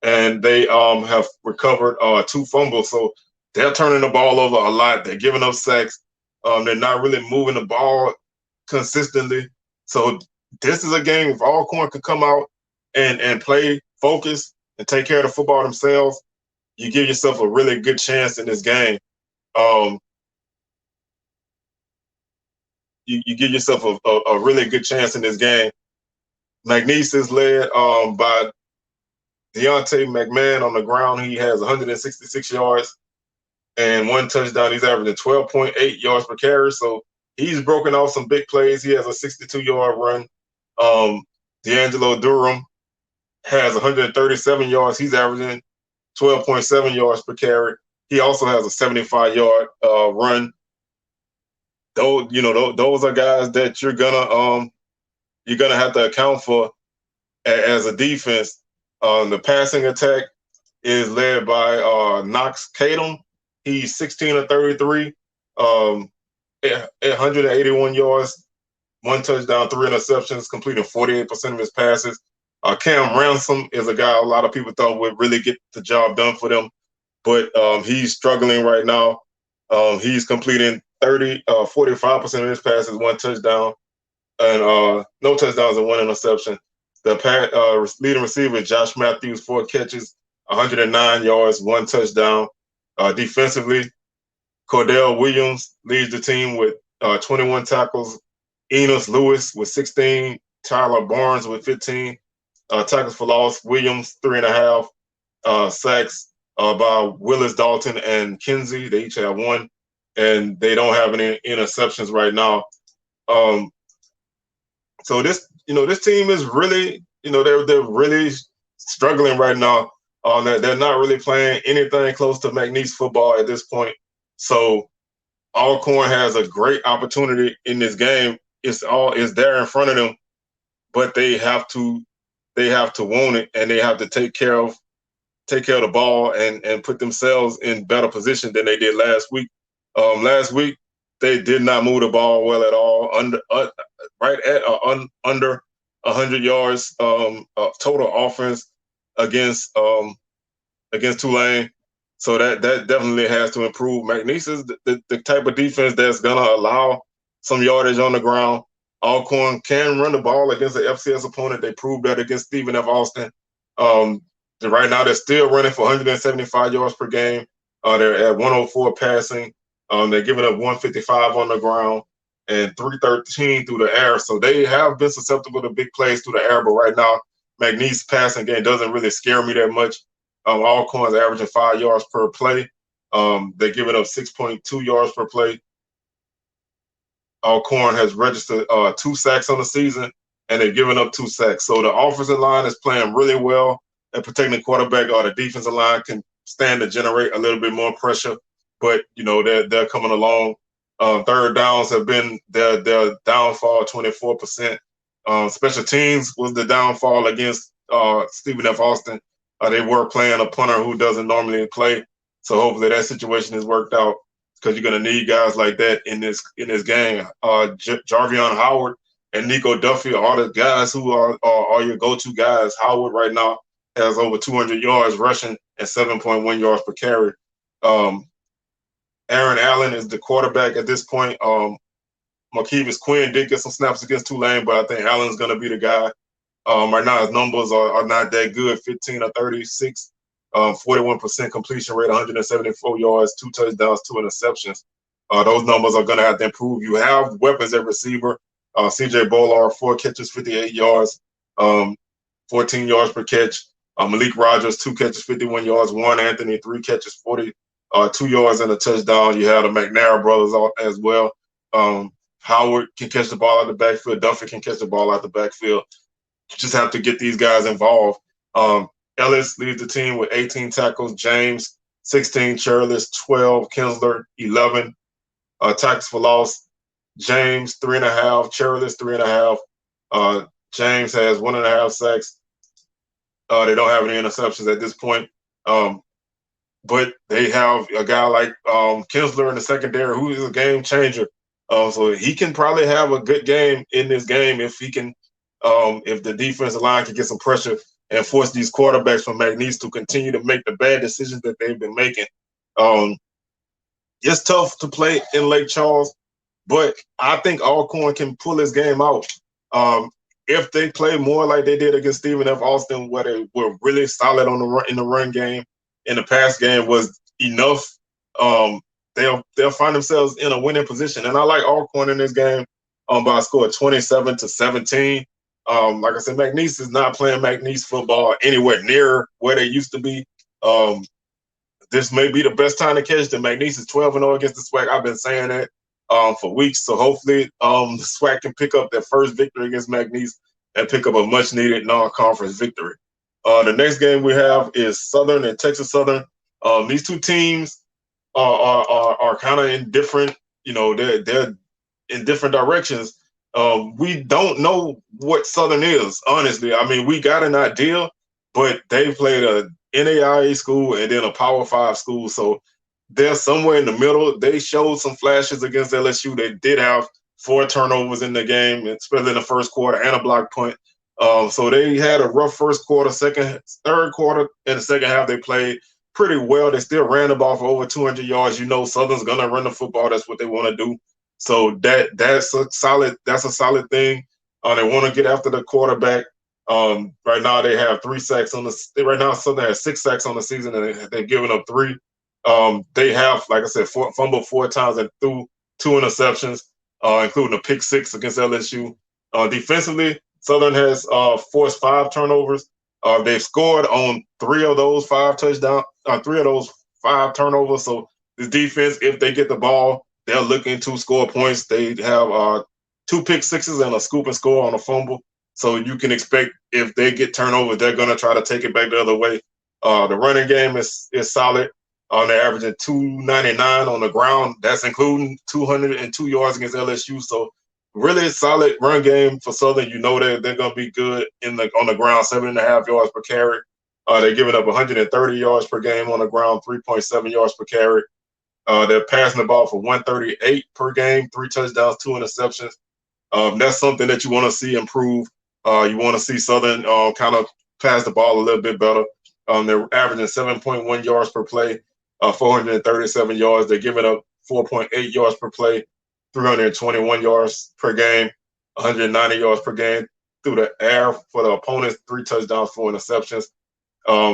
and they have recovered 2 fumbles. So they're turning the ball over a lot. They're giving up sacks. They're not really moving the ball consistently. So this is a game if Alcorn could come out and play focus and take care of the football themselves, you give yourself a really good chance in this game. You give yourself a really good chance in this game. Mcneese is led by Deontay McMahon on the ground. He has 166 yards and 1 touchdown. He's averaging 12.8 yards per carry. So he's broken off some big plays. He has a 62-yard run. D'Angelo Durham has 137 yards. He's averaging 12.7 yards per carry. He also has a 75-yard run. Those are guys that you're gonna have to account for as a defense. The passing attack is led by Knox Kadum. He's 16 of 33, 181 yards, 1 touchdown, 3 interceptions, completing 48% of his passes. Cam Ransom is a guy a lot of people thought would really get the job done for them, but he's struggling right now. He's completing 45% of his passes, 1 touchdown, and no touchdowns and 1 interception. The leading receiver, Josh Matthews, 4 catches, 109 yards, 1 touchdown. Defensively, Cordell Williams leads the team with 21 tackles. Enos Lewis with 16. Tyler Barnes with 15. Tackles for loss, Williams, 3.5. Sacks by Willis Dalton and Kinsey. They each have 1. And they don't have any interceptions right now. So this team is really, they're really struggling right now. They're not really playing anything close to Mcneese football at this point. So Alcorn has a great opportunity in this game. It's there in front of them, but they have to want it, and they have to take care of the ball and put themselves in better position than they did last week. Last week they did not move the ball well at all. Under 100 yards total offense against Tulane. So that definitely has to improve. Mcneese is the type of defense that's gonna allow some yardage on the ground. Alcorn can run the ball against an FCS opponent. They proved that against Stephen F. Austin. Right now they're still running for 175 yards per game. They're at 104 passing. They're giving up 155 on the ground and 313 through the air. So they have been susceptible to big plays through the air, but right now Mcneese passing game doesn't really scare me that much. Alcorn's averaging 5 yards per play. They're giving up 6.2 yards per play. Alcorn has registered 2 sacks on the season, and they're giving up 2 sacks. So the offensive line is playing really well at protecting the quarterback, or the defensive line can stand to generate a little bit more pressure. But they're coming along. Third downs have been their downfall, 24%. Special teams was the downfall against Stephen F. Austin. They were playing a punter who doesn't normally play, so hopefully that situation is worked out. because you're going to need guys like that in this game. Jarvion Howard and Nico Duffy are all the guys who are your go-to guys. Howard right now has over 200 yards rushing and 7.1 yards per carry. Aaron Allen is the quarterback at this point. Markevis Quinn did get some snaps against Tulane, but I think Allen's going to be the guy. Right now, his numbers are not that good. 15 or 36, 41% completion rate, 174 yards, 2 touchdowns, 2 interceptions. Those numbers are going to have to improve. You have weapons at receiver. C.J. Bolar, 4 catches, 58 yards, 14 yards per catch. Malik Rogers, 2 catches, 51 yards. Warren Anthony, 3 catches, 42 yards and a touchdown. You have the McNair brothers as well. Howard can catch the ball out the backfield. Duffy can catch the ball out the backfield. You just have to get these guys involved. Ellis leads the team with 18 tackles. James, 16. Charles, 12. Kinsler, 11. Tackles for loss. James, 3.5. Charles, 3.5. James has 1.5 sacks. They don't have any interceptions at this point. But they have a guy like Kinsler in the secondary who is a game changer. So he can probably have a good game in this game if he can, if the defensive line can get some pressure and force these quarterbacks from Mcneese to continue to make the bad decisions that they've been making. It's tough to play in Lake Charles, but I think Alcorn can pull this game out. If they play more like they did against Stephen F. Austin, where they were really solid on the run game, in the pass game was enough. They'll find themselves in a winning position, and I like Alcorn in this game by a score of 27-17. Like I said, Mcneese is not playing Mcneese football anywhere near where they used to be. This may be the best time to catch them. Mcneese is 12-0 against the SWAC. I've been saying that for weeks, so hopefully the SWAC can pick up their first victory against Mcneese and pick up a much-needed non-conference victory. The next game we have is Southern and Texas Southern. These two teams are kind of in different, they're in different directions. We don't know what Southern is, honestly. I mean, we got an idea, but they played a NAIA school and then a Power 5 school, so they're somewhere in the middle. They showed some flashes against LSU. They did have 4 turnovers in the game, especially in the first quarter, and a block punt. So they had a rough first quarter, third quarter. In the second half, they played pretty well. They still ran the ball for over 200 yards. Southern's gonna run the football. That's what they want to do. So that's a solid thing. They want to get after the quarterback. Right now they have 3 sacks right now Southern has 6 sacks on the season, and they've given up 3. They have, like I said, fumbled 4 times and threw 2 interceptions, including a pick 6 against LSU. Defensively, Southern has forced 5 turnovers. They've scored on 3 of those 5 touchdowns, 3 of those 5 turnovers. So this defense, if they get the ball, they're looking to score points. They have 2 pick 6s and a scoop and score on a fumble. So you can expect if they get turnovers, they're going to try to take it back the other way. The running game is solid. They're averaging 299 on the ground. That's including 202 yards against LSU. So really solid run game for Southern. They're going to be good on the ground, 7.5 yards per carry. They're giving up 130 yards per game on the ground, 3.7 yards per carry. They're passing the ball for 138 per game, 3 touchdowns, 2 interceptions. That's something that you want to see improve. You want to see Southern kind of pass the ball a little bit better. They're averaging 7.1 yards per play, 437 yards. They're giving up 4.8 yards per play, 321 yards per game, 190 yards per game through the air for the opponents, 3 touchdowns, 4 interceptions.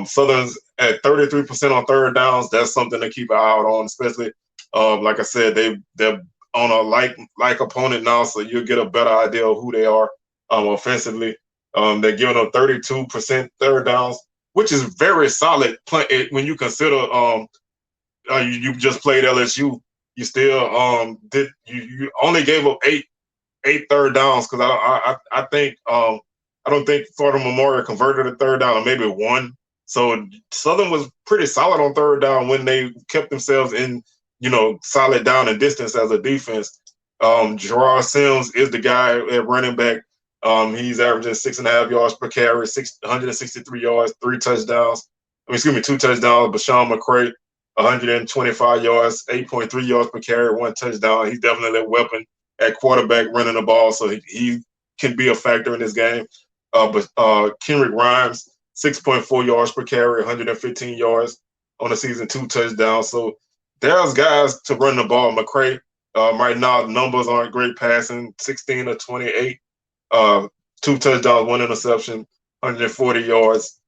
Southern's at 33% on third downs. That's something to keep an eye out on, especially, like I said, they're on a like opponent now, so you'll get a better idea of who they are offensively. They're giving up 32% third downs, which is very solid when you consider you just played LSU. You still you only gave up eight third downs, because I think I don't think Florida Memorial converted a third down, or maybe 1. So Southern was pretty solid on third down when they kept themselves in solid down and distance as a defense. Gerard Sims is the guy at running back. He's averaging 6.5 yards per carry, 163 yards, 2 touchdowns. Bashawn McCray, 125 yards, 8.3 yards per carry, 1 touchdown. He's definitely a weapon at quarterback running the ball, so he can be a factor in this game. But Kenrick Rhymes, 6.4 yards per carry, 115 yards on the season, 2 touchdowns. So there's guys to run the ball. McCray, right now, numbers aren't great passing, 16 of 28, 2 touchdowns, 1 interception, 140 yards.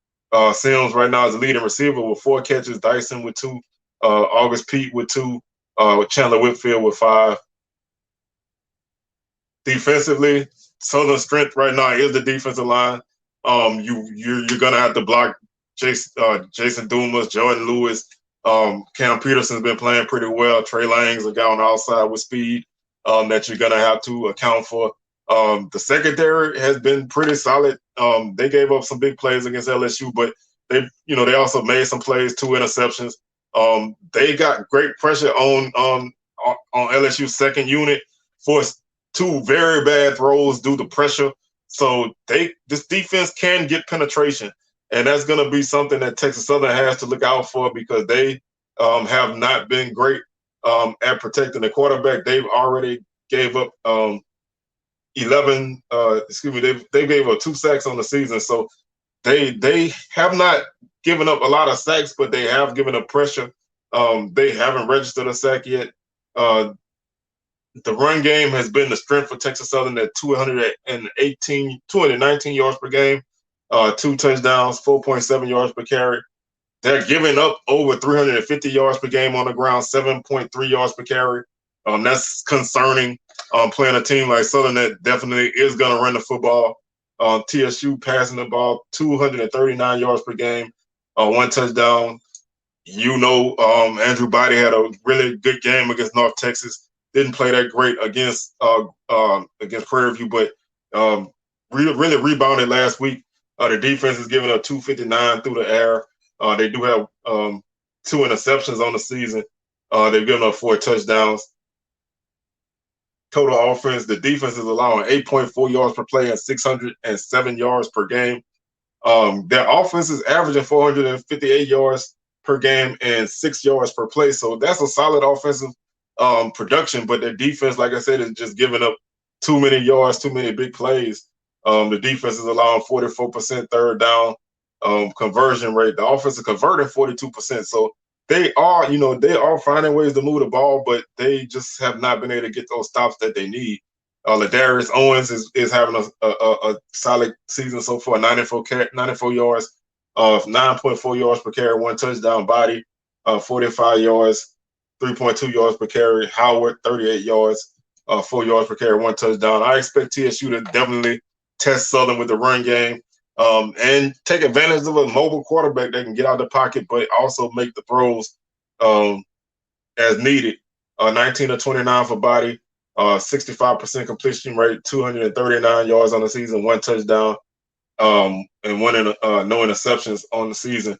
Sims right now is the leading receiver with 4 catches, Dyson with 2, August Pete with 2, Chandler Whitfield with 5. Defensively, Southern strength right now is the defensive line. You're gonna have to block Jason Dumas, Jordan Lewis. Cam Peterson's been playing pretty well. Trey Lang's a guy on the outside with speed that you're gonna have to account for. The secondary has been pretty solid. They gave up some big plays against LSU, but they also made some plays, 2 interceptions. They got great pressure on LSU's second unit, forced 2 very bad throws due to pressure. So this defense can get penetration, and that's going to be something that Texas Southern has to look out for because they have not been great at protecting the quarterback. They've already gave up 11. They gave up 2 sacks on the season, so they have not given up a lot of sacks, but they have given up pressure. They haven't registered a sack yet. The run game has been the strength for Texas Southern at 219 yards per game, 2 touchdowns, 4.7 yards per carry. They're giving up over 350 yards per game on the ground, 7.3 yards per carry. That's concerning. Playing a team like Southern that definitely is going to run the football. TSU passing the ball 239 yards per game, 1 touchdown. Andrew Body had a really good game against North Texas. Didn't play that great against Prairie View, but really rebounded last week. The defense is giving up 259 through the air. They do have 2 interceptions on the season. They've given up 4 touchdowns. Total offense, the defense is allowing 8.4 yards per play and 607 yards per game. Their offense is averaging 458 yards per game and 6 yards per play. So that's a solid offensive production, but their defense, like I said, is just giving up too many yards, too many big plays. The defense is allowing 44% third down conversion rate. The offense is converting 42%. So they are finding ways to move the ball, but they just have not been able to get those stops that they need. Ladarius Owens is having a solid season so far, 94 yards, 9.4 yards per carry, 1 touchdown. Body, 45 yards, 3.2 yards per carry. Howard, 38 yards, 4 yards per carry, 1 touchdown. I expect TSU to definitely test Southern with the run game and take advantage of a mobile quarterback that can get out of the pocket, but also make the throws as needed. 19 of 29 for Body, 65% completion rate, 239 yards on the season, 1 touchdown, and no interceptions on the season.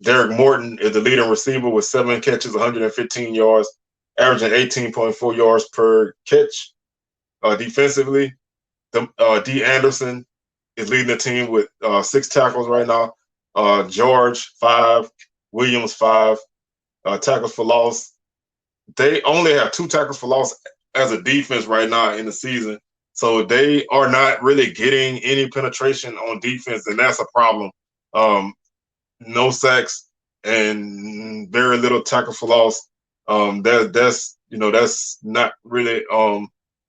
Derek Morton is the leading receiver with 7 catches, 115 yards, averaging 18.4 yards per catch. Defensively, D. Anderson is leading the team with 6 tackles right now. George, 5. Williams, 5. Tackles for loss. They only have 2 tackles for loss as a defense right now in the season. So they are not really getting any penetration on defense, and that's a problem. No sacks and very little tackle for loss. That's not really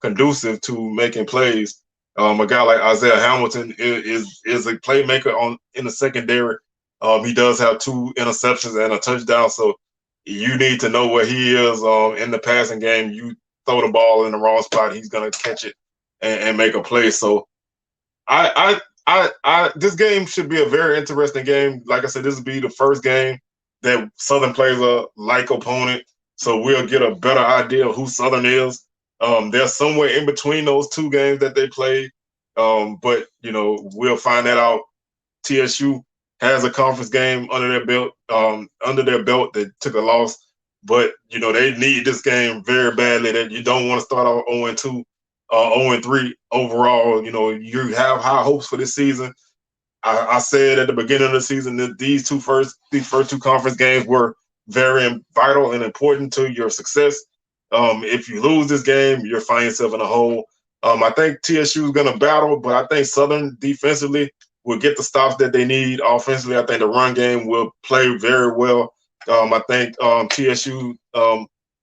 conducive to making plays. A guy like Isaiah Hamilton is a playmaker in the secondary. He does have 2 interceptions and a touchdown, so you need to know where he is in the passing game. You throw the ball in the wrong spot, he's gonna catch it and make a play. So this game should be a very interesting game. Like I said, this will be the first game that Southern plays a like opponent, so we'll get a better idea of who Southern is. They're somewhere in between those 2 games that they played, but we'll find that out. TSU has a conference game under their belt. They took a loss, but they need this game very badly. That you don't want to start off 0-2, 0-3 overall. You have high hopes for this season. I said at the beginning of the season that these first 2 conference games were very vital and important to your success. If you lose this game, you'll find yourself in a hole. I think TSU is going to battle, but I think Southern defensively will get the stops that they need. Offensively, I think the run game will play very well. I think TSU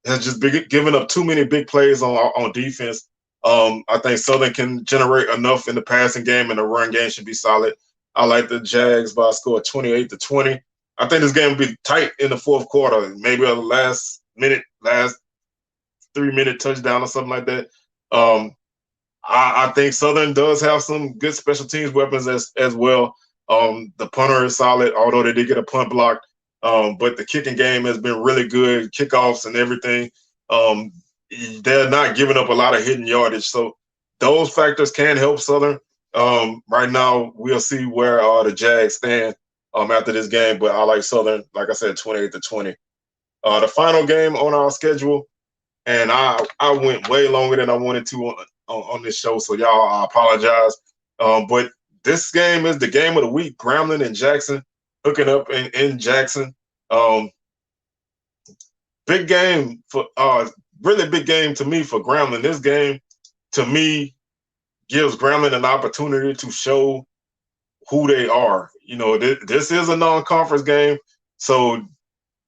has just given up too many big plays on defense. I think Southern can generate enough in the passing game, and the run game should be solid. I like the Jags by a score of 28-20. I think this game will be tight in the fourth quarter, maybe a last 3-minute touchdown or something like that. I think Southern does have some good special teams weapons as well. The punter is solid, although they did get a punt blocked. But the kicking game has been really good, kickoffs and everything. They're not giving up a lot of hidden yardage. So those factors can help Southern. Right now, we'll see where the Jags stand after this game. But I like Southern, like I said, 28-20. The final game on our schedule, and I went way longer than I wanted to on this show, so y'all, I apologize. But this game is the game of the week. Grambling and Jackson hooking up in Jackson. Big game for really big game to me for Grambling. This game to me gives Grambling an opportunity to show who they are. You know, this is a non-conference game, so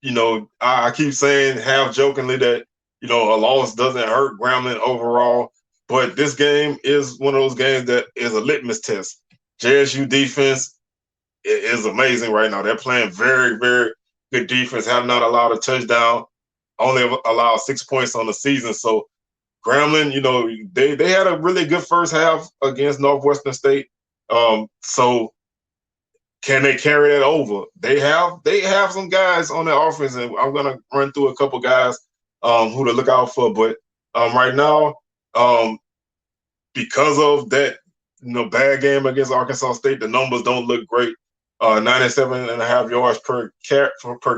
you know I keep saying half jokingly that you know a loss doesn't hurt Grambling overall. But this game is one of those games that is a litmus test. JSU defense is amazing right now. They're playing very, very good defense, have not allowed a touchdown, only allowed 6 points on the season. So Grambling, you know, they had a really good first half against Northwestern State. So can they carry that over? They have some guys on their offense, and I'm gonna run through a couple guys who to look out for. But right now, because of that, you know, bad game against Arkansas State, the numbers don't look great. 97.5 yards per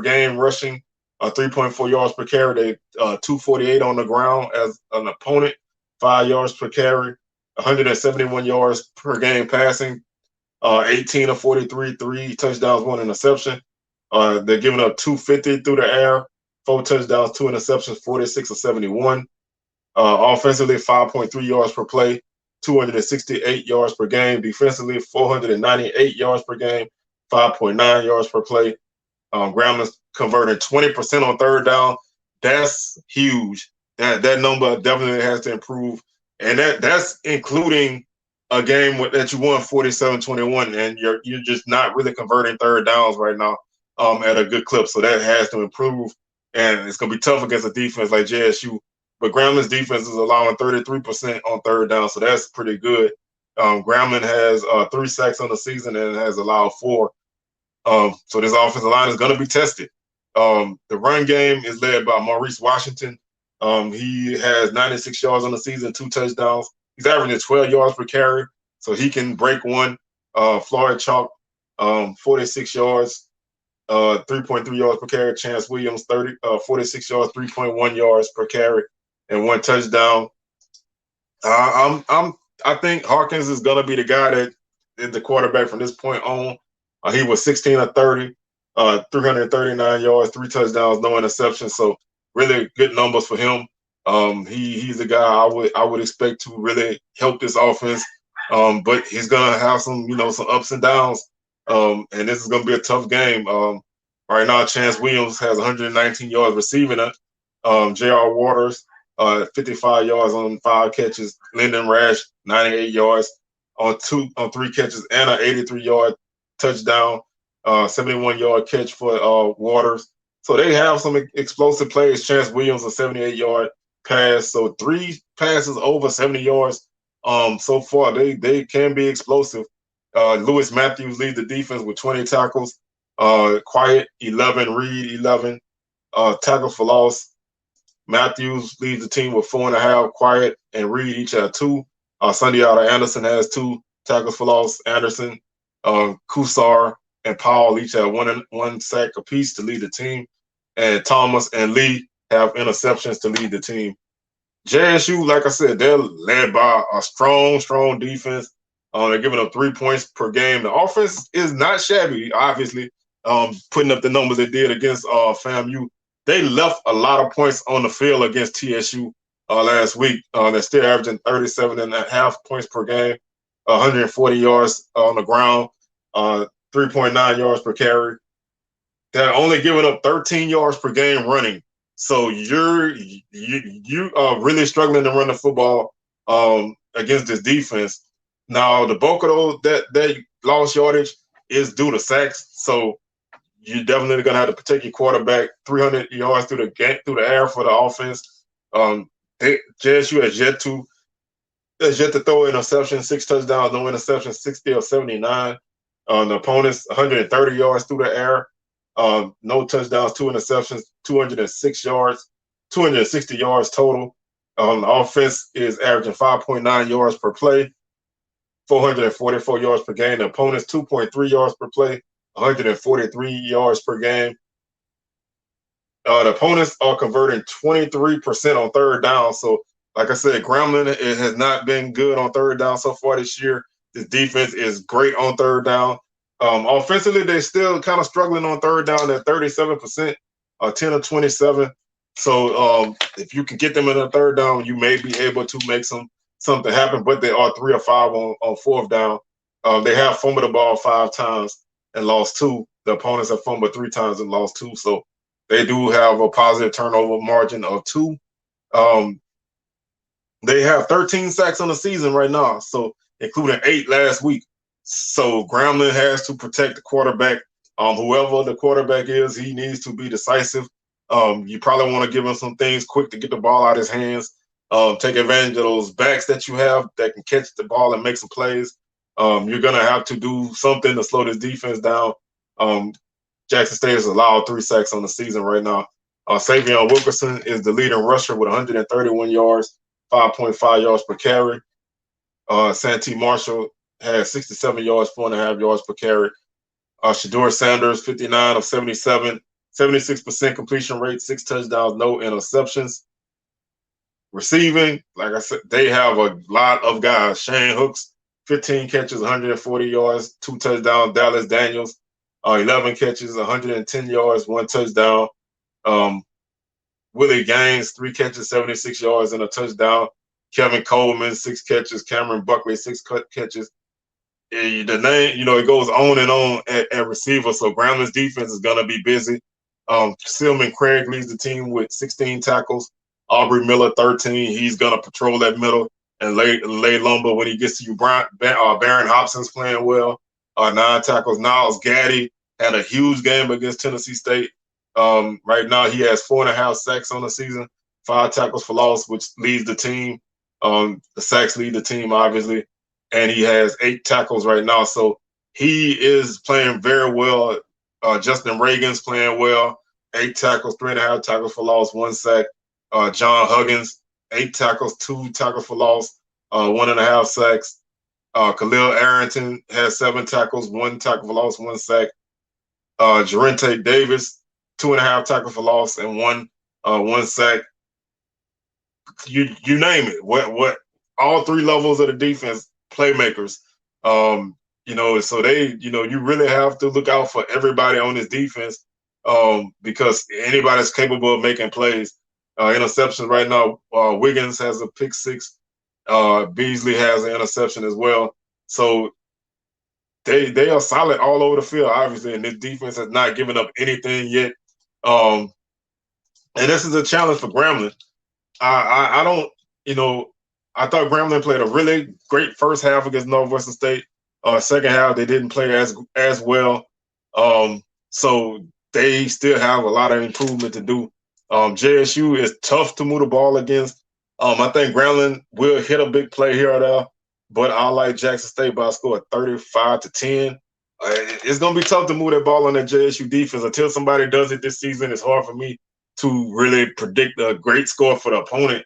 game rushing, 3.4 yards per carry. They 248 on the ground as an opponent, 5 yards per carry, 171 yards per game passing, 18 of 43, 3 touchdowns, 1 interception. They're giving up 250 through the air, 4 touchdowns, 2 interceptions, 46 of 71. Offensively, 5.3 yards per play, 268 yards per game. Defensively, 498 yards per game, 5.9 yards per play. Grambling's converting 20% on third down. That's huge. That number definitely has to improve. And that's including a game that you won 47-21, and you're just not really converting third downs right now at a good clip. So that has to improve. And it's going to be tough against a defense like JSU. But Grambling's defense is allowing 33% on third down, so that's pretty good. Grambling has 3 sacks on the season and has allowed 4. So this offensive line is going to be tested. The run game is led by Maurice Washington. He has 96 yards on the season, 2 touchdowns. He's averaging 12 yards per carry, so he can break one. Floyd Chalk, 46 yards, 3.3 yards per carry. Chance Williams, 46 yards, 3.1 yards per carry, and 1 touchdown. I think Harkins is gonna be the guy that is the quarterback from this point on. He was 16 of 30, 339 yards, 3 touchdowns, no interceptions. So really good numbers for him. He's a guy I would expect to really help this offense. But he's gonna have some ups and downs. And this is gonna be a tough game. Right now, Chance Williams has 119 yards receiving it. J.R. Waters, 55 yards on 5 catches. Lyndon Rash, 98 yards on 3 catches and an 83-yard touchdown. 71-yard catch for Waters. So they have some explosive plays. Chance Williams, a 78-yard pass. So 3 passes over 70 yards. So far, they can be explosive. Lewis Matthews leads the defense with 20 tackles. Quiet, 11. Reed, 11. Tackles for loss. Matthews leads the team with 4.5. Quiet and Reed each have 2. Sunday Anderson has 2 tackles for loss. Anderson, Kusar, and Powell each have 1 sack apiece to lead the team. And Thomas and Lee have interceptions to lead the team. JSU, like I said, they're led by a strong defense. They're giving up 3 points per game. The offense is not shabby, obviously. putting up the numbers they did against FAMU. They left a lot of points on the field against TSU last week. They're still averaging 37.5 points per game, 140 yards on the ground, 3.9 yards per carry. They're only giving up 13 yards per game running. So you are really struggling to run the football against this defense. Now the bulk of those that lost yardage is due to sacks. So you're definitely gonna have to protect your quarterback 300 yards through the air for the offense. JSU has yet to throw an interception, 6 touchdowns, no interceptions, 60 of 79. The opponents 130 yards through the air. No touchdowns, 2 interceptions, 206 yards, 260 yards total. The offense is averaging 5.9 yards per play, 444 yards per game. The opponent's 2.3 yards per play, 143 yards per game. The opponents are converting 23% on third down. So, like I said, Grambling has not been good on third down so far this year. This defense is great on third down. Offensively, they're still kind of struggling on third down at 37%, 10 of 27. So if you can get them in a third down, you may be able to make something happen. But they are 3 of 5 on fourth down. They have fumbled the ball 5 times and lost 2. The opponents have fumbled 3 times and lost 2. So they do have a positive turnover margin of 2. They have 13 sacks on the season right now, so including 8 last week. So Grambling has to protect the quarterback. Whoever the quarterback is, he needs to be decisive. You probably want to give him some things quick to get the ball out of his hands. Take advantage of those backs that you have that can catch the ball and make some plays. You're going to have to do something to slow this defense down. Jackson State has allowed 3 sacks on the season right now. Savion Wilkerson is the leading rusher with 131 yards, 5.5 yards per carry. Santee Marshall has 67 yards, 4.5 yards per carry. Shador Sanders, 59 of 77, 76% completion rate, 6 touchdowns, no interceptions. Receiving, like I said, they have a lot of guys. Shane Hooks, 15 catches, 140 yards, 2 touchdowns. Dallas Daniels, 11 catches, 110 yards, 1 touchdown. Willie Gaines, 3 catches, 76 yards, and a touchdown. Kevin Coleman, 6 catches. Cameron Buckley, 6 catches. The name, it goes on and on at receiver. So Grambling's defense is going to be busy. Silman Craig leads the team with 16 tackles. Aubrey Miller, 13. He's going to patrol that middle and lay lumber when he gets to you. Barron Hobson's playing well. 9 tackles. Niles Gaddy had a huge game against Tennessee State. Right now, he has 4.5 sacks on the season, 5 tackles for loss, which leads the team. The sacks lead the team, obviously. And he has 8 tackles right now. So he is playing very well. Justin Reagan's playing well. 8 tackles, 3.5 tackles for loss, 1 sack. John Huggins, 8 tackles, 2 tackles for loss, 1.5 sacks. Khalil Arrington has 7 tackles, 1 tackle for loss, 1 sack. Jarente Davis, 2.5 tackles for loss and 1 sack. You name it. What all 3 levels of the defense playmakers. So they, you really have to look out for everybody on this defense because anybody's capable of making plays. Interceptions right now. Wiggins has a pick 6. Beasley has an interception as well. So they are solid all over the field, obviously, and this defense has not given up anything yet. And this is a challenge for Grambling. I don't, I thought Grambling played a really great first half against Northwestern State. Second half, they didn't play as well. So they still have a lot of improvement to do. JSU is tough to move the ball against. I think Grambling will hit a big play here or there, but I like Jackson State by a score of 35-10. It's going to be tough to move that ball on that JSU defense. Until somebody does it this season, it's hard for me to really predict a great score for the opponent.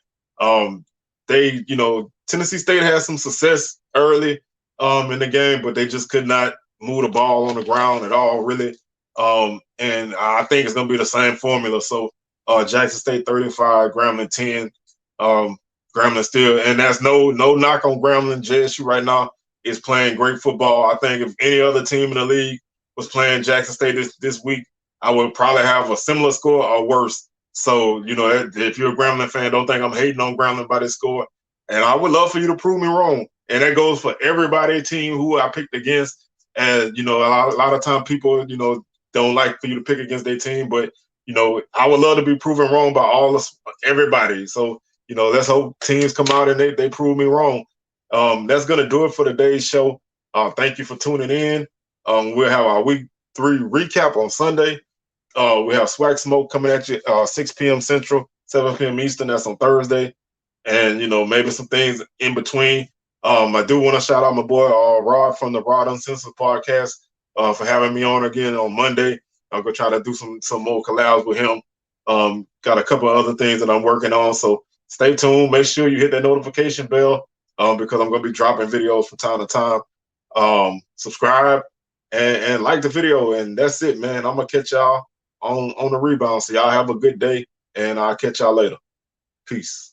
Tennessee State had some success early in the game, but they just could not move the ball on the ground at all, really. And I think it's going to be the same formula. So Jackson State 35, Grambling 10. Grambling still, and that's no knock on Grambling. JSU right now is playing great football. I think if any other team in the league was playing Jackson State this week, I would probably have a similar score or worse. So, you know, if you're a Grambling fan, don't think I'm hating on Grambling by this score. And I would love for you to prove me wrong. And that goes for everybody team who I picked against. And, you know, a lot of time people, you know, don't like for you to pick against their team. But, you know, I would love to be proven wrong by everybody. So, you know, let's hope teams come out and they prove me wrong. That's going to do it for today's show. Thank you for tuning in. We'll have our week 3 recap on Sunday. We have SWAC Smoke coming at you 6 p.m. Central, 7 p.m. Eastern. That's on Thursday. And, you know, maybe some things in between. I do want to shout out my boy Rod from the Rod Uncensored podcast for having me on again on Monday. I'm going to try to do some more collabs with him. Got a couple of other things that I'm working on. So stay tuned. Make sure you hit that notification bell because I'm going to be dropping videos from time to time. Subscribe and like the video. And that's it, man. I'm going to catch y'all on the rebound. So y'all have a good day, and I'll catch y'all later. Peace.